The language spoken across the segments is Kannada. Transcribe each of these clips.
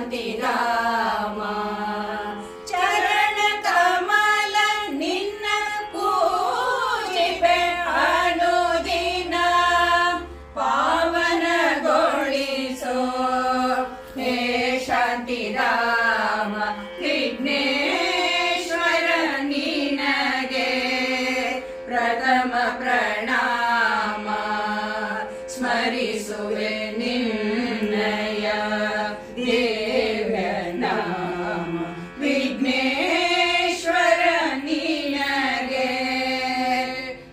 ಶಾಂತಿಧಾಮ. ಚರಣ ಕಮಲ ನಿನ್ನ ಪೂಜಿಪೆ ಅನುದಿನ ಪಾವನಗೊಳಿಸೋ ಹೇ ಶಾಂತಿಧಾಮ. ವಿಘ್ನೇಶ್ವರ ನಿನಗೆ ಪ್ರಥಮ ಪ್ರಣಾಮ. ಸ್ಮರಿಸುವೆ ನಿನ್ನಯ ದಿವ್ಯ ನಾಮ. ವಿಘ್ನೇಶ್ವರ ನಿನಗೆ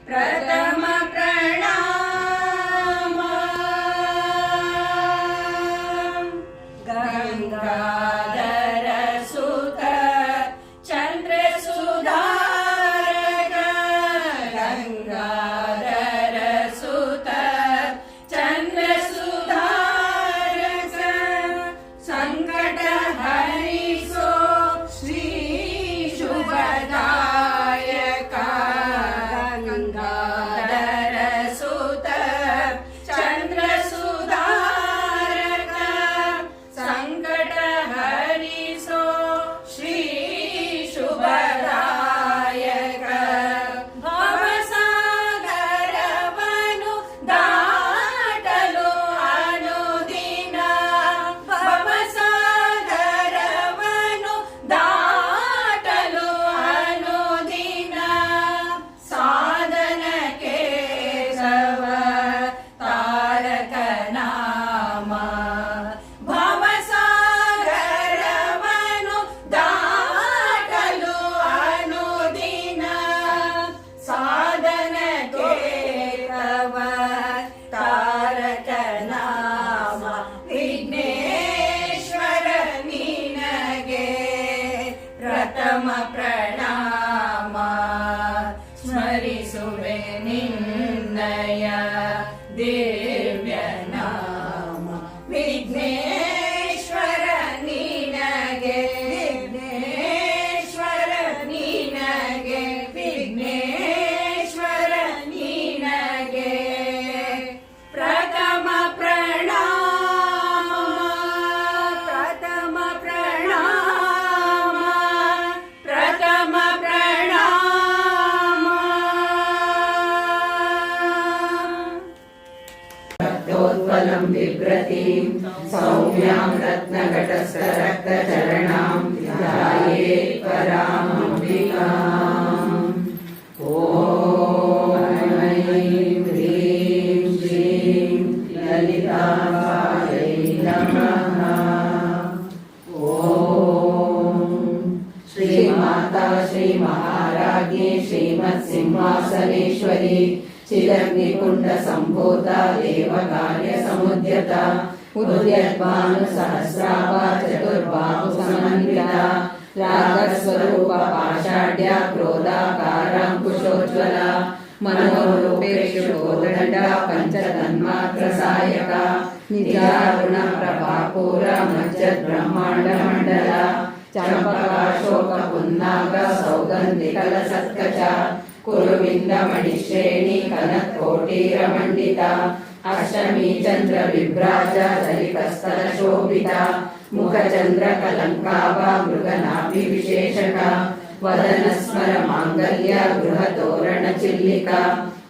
ಪ್ರಥಮ ಪ್ರಣಾಮ. ಗಂಗಾಧರ ಸುತ ಚಂದ್ರ ಸುಧಾರಕ. ಗಂಗಾಧರ ಸುತ ಚಂದ್ರ ಸುಧಾರಕ. ಸಂಕಟ ಹರಿಸೋ ಶ್ರೀ ಶುಭದಾಯಕ. ಗಂಗಾಧರ ಸುತ ಚಂದ್ರ ಸುಧಾರಕ. ಸಂಕಟ ಹರಿಸೋ ಶ್ರೀ ಶುಭದಾಯಕ. ಭವಸಾಗರವನು ದಾಟಲು ಅನುದಿನ. ಭವಸಾಗರವನು ದಾಟಲು ಅನುದಿನ. ಸಾಧನ ಕೇಶವ ತಾರಕ ನಾಮ. ಭವಸಾಗರವನು ದಾಟಲು ಅನುದಿನ. ಸಾಧನ ಕೇಶವ ತಾರಕ ನಾಮ. ವಿಘ್ನೇಶ್ವರ ನಿನಗೆ ಪ್ರಥಮ ಪ್ರಣಾಮ. ಸ್ಮರಿಸುವೆ ನಿನ್ನಯ ದಿವ್ಯ ನಾಮ. ವಿಘ್ನೇಶ್ವರ ನಿನಗೆ. ವಿಘ್ನೇಶ್ವರ ನಿನಗೆ. ವಿಘ್ನೇಶ್ವರ ನಿನಗೆ ಪ್ರಥಮ ಪ್ರಣಾಮ. ಪ್ರಥಮ ಪ್ರಣಾಮ. ಪ್ರಥಮ ಪ್ರಣಾಮ. ರಕ್ತೋತ್ಪಲಂ ಬಿಭ್ರತೀಂ ಸೌಮ್ಯಾಂ ರತ್ನಘಟಸ್ಥರಕ್ತಚರಣಾಂ ಧ್ಯಾಯೇತ್ ಪರಾಮಂಬಿಕಾಂ. ಓಂ ಐಂ ಹ್ರೀಂ ಶ್ರೀಂ ಲಲಿತಾಂಬಾಯೈ ನಮಃ. ಓಂ ಶ್ರೀ ಮಾತಾ ಶ್ರೀ ಮಹಾರಾಜ್ಞಿ ಶ್ರೀಮತ್ ಸಿಂಹಾಸನೇಶ್ವರಿ ಚಿರಗ್ನಿಕುಂಡ ಸಂಭೂತ ದೇವ ಕಾರ್ಯ ಸಮುದ್ಯತ. ಉದ್ಯದ್ಭಾನು ಸಹಸ್ರಾಭ ಚತುರ್ಬಾಹು ಸಮನ್ವಿತ. ರಾಗಸ್ವರೂಪ ಪಾಷಾಢ್ಯ ಕ್ರೋಧಾಕಾರಾಂಕುಶೋಜ್ವಲ. ಮನೋರೂಪೇಷು ಕೋದಂಡ ಪಂಚತನ್ಮಾತ್ರ ಸಾಯಕ. ನಿಜಾರುಣ ಪ್ರಭಾಪೂರ ಮಜ್ಜದ್ ಬ್ರಹ್ಮಾಂಡ ಮಂಡಲ. ಚಂಪಕಾಶೋಕ ಪುನ್ನಾಗ ಸೌಗಂಧಿಕಲ ಸತ್ಕಚ. ಕುರುವಿಂದ ಮಣಿಶ್ರೇಣಿ ಕನತ್ಕೋಟೀರ ಮಂಡಿತ. ಅಷ್ಟಮಿ ಚಂದ್ರ ವಿಭ್ರಾಜ ದಲಿಕಸ್ಥಲ ಶೋಭಿತ. ಮುಖಚಂದ್ರ ಕಲಂಕಾಭ ಮೃಗನಾಭಿ ವಿಶೇಷಕ. ವದನ ಸ್ಮರ ಮಾಂಗಲ್ಯ ಗೃಹ ತೋರಣ ಚಿಲ್ಲಿಕ.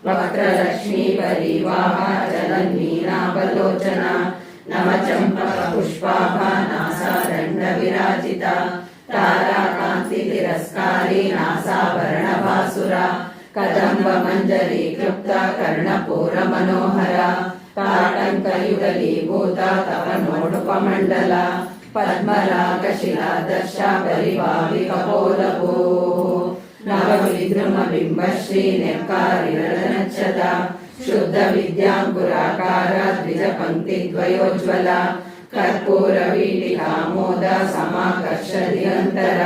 ವಕ್ರಲಕ್ಷ್ಮೀ ಪರಿವಾಹ ಜಲನ್ಮೀನಾವಲೋಚನ. ನವ ಚಂಪಕ ಪುಷ್ಪಾಭ ನಾಸಾದಂಡ ವಿರಾಜಿತ. ತಾರಾಕಾಂತಿ ತಿರಸ್ಕಾರಿ ನಾಸಾಭರಣ ಭಾಸುರ. ಕದಂಬ ಮಂಜರಿ ಕ್ಲುಪ್ತ ಕರ್ಣಪೂರ ಮನೋಹರ. ತಾಟಂಕ ಯುಗಲೀಭೂತ ತವ ನೋಡುಪಮಂಡಲ. ಪದ್ಮರಾಗ ಶಿಲಾದರ್ಶ ಬರಿವಾವಿ ಕಪೋಲಭೂ. ನವ ವಿದ್ರುಮ ಬಿಂಬಶ್ರೀ ನೆಕ್ಕಾರಿರಳನಚ್ಚದ. ಶುದ್ಧ ವಿದ್ಯಾಂಕುರಾಕಾರ ದ್ವಿಜ ಪಂಕ್ತಿ ದ್ವಯೋಜ್ವಲ. ಕರ್ಪೂರ ವೀಟಿಕಾಮೋದ ಸಮಾಕರ್ಷ ದಿಗಂತರ.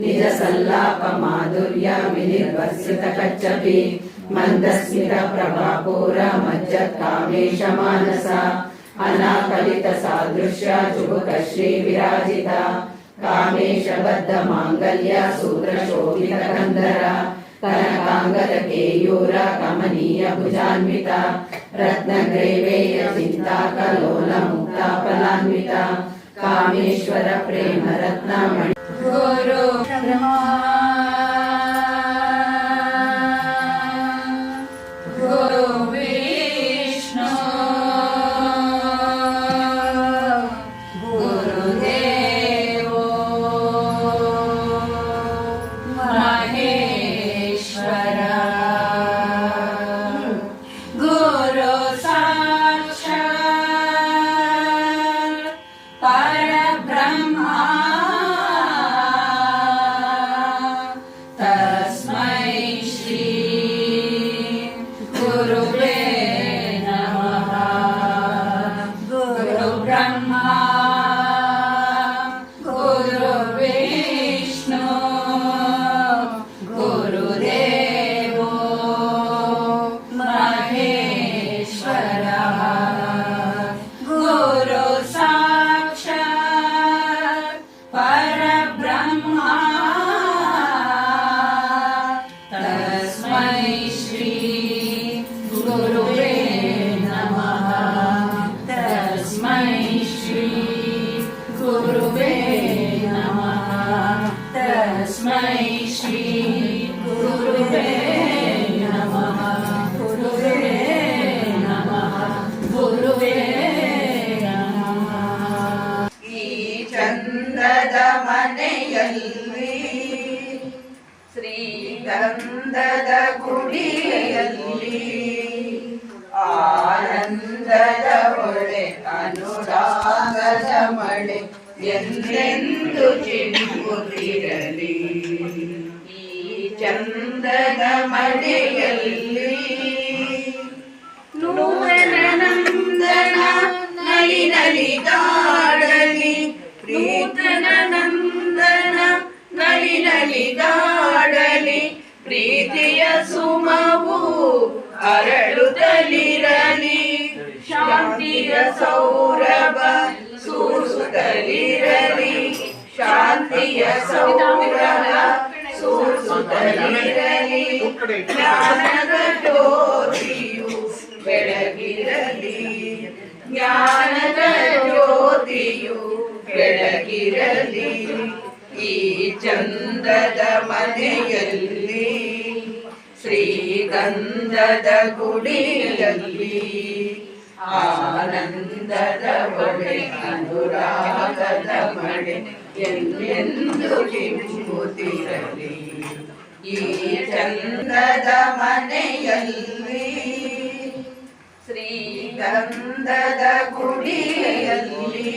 ನಿಜ ಸಲ್ಲಾಪ ಮಾಧುರ್ಯ ವಿನಿರ್ವಸಿತ ಕಚ್ಚಪಿ. ಮಂದಸ್ಮಿತ ಪ್ರಭಾಪೂರ ಮಜ್ಜತ್ ಕಾಮೇಶ ಮಾನಸ. ಅನಾಕಲಿತ ಸಾದೃಶ್ಯ ಚುಬುಕ ಶ್ರೀ ವಿರಾಜಿತ. ಕಾಮೇಶ ಬದ್ಧ ಮಾಂಗಲ್ಯ ಸೂತ್ರ ಶೋಭಿತ ಕಂದರ. ಕನಕಾಂಗದ ಕೇಯೂರ ಕಮನೀಯ ಭುಜಾನ್ವಿತ. ರತ್ನಗ್ರೈವೇಯ ಚಿಂತಾಕಲೋಲ ಮುಕ್ತಾಫಲಾನ್ವಿತ. ಕಾಮೇಶ್ವರ ಪ್ರೇಮ ರತ್ನ ಮಣಿ ಗುರು ಬ್ರಹ್ಮ ಗುರು ವಿಷ್ಣು ಗುರುದೇವೋ ಮಹೇಶ್ವರ ಗುರು ಸಾಕ್ಷಾತ್ ಪರಬ್ರಹ್ಮ ತಸ್ಮೈ ಶ್ರೀ ಗುರುವೇ ನಮಃ. ಗುರು ಬ್ರಹ್ಮ ಗುರು ವಿಷ್ಣು ಗುರುದೇವೋ ಮಹೇಶ್ವರ ಗುರು ಸಾಕ್ಷಾತ್ ಪರಬ್ರಹ್ಮ ತಸ್ಮೈ ಶ್ರೀ ಗುರುವೇ ನಮಃ. ತಸ್ಮೈ ಶ್ರೀ ಗುರುವೇ ನಮಃ. ತಸ್ಮೈ ಶ್ರೀ ಗುರುವೇ ನಮಃ. ಗುರುವೇ ನಮಃ. ಗುರುವೇ ನಮಃ. ಈ ಚಂದದ ಮನೆಯಲ್ಲಿ ಶ್ರೀಗಂಧದ ಗುಡಿಯಲ್ಲಿ ಆನಂದದ ಹೊಳೆ ಅನುರಾಗದ ಮಳೆ ಎಂದೆಂದು ಚಿಮ್ಮುತ್ತಿರಲಿ. ಈ ಚಂದದ ಮನೆಯಲ್ಲಿ ನೂರನ ನಂದನ ನಲಿ ನಲಿದಾಡಲಿ. ನೂತನ ನಂದನ ನಲಿ ನಲಿದಾಡಲಿ. ಪ್ರೀತಿಯ ಸುಮವು ಅರಳುತ್ತಲಿರಲಿ. ಶಾಂತಿಯ ಸೌರಭ ಸೂಸುತ್ತಲಿರಲಿ. ಶಾಂತಿಯ ಸೌರಭ ಸೂಸುತ್ತಲಿರಲಿ. ಜ್ಞಾನದ ಜ್ಯೋತಿಯು ಬೆಳಗಿರಲಿ. ಜ್ಞಾನದ ಜ್ಯೋತಿಯು ಬೆಳಗಿರಲಿ. ಈ ಚಂದದ ಮನೆಯಲ್ಲಿ ಶ್ರೀಗಂಧದ ಗುಡಿಯಲ್ಲಿ ಆನಂದದ ಹೊಳೆ ಅನುರಾಗದ ಮಳೆ ಎಂದೆಂದು ಚಿಮ್ಮುತ್ತಿರಲಿ. ಈ ಚಂದದ ಮನೆಯಲ್ಲಿ ಶ್ರೀಗಂಧದ ಗುಡಿಯಲ್ಲಿ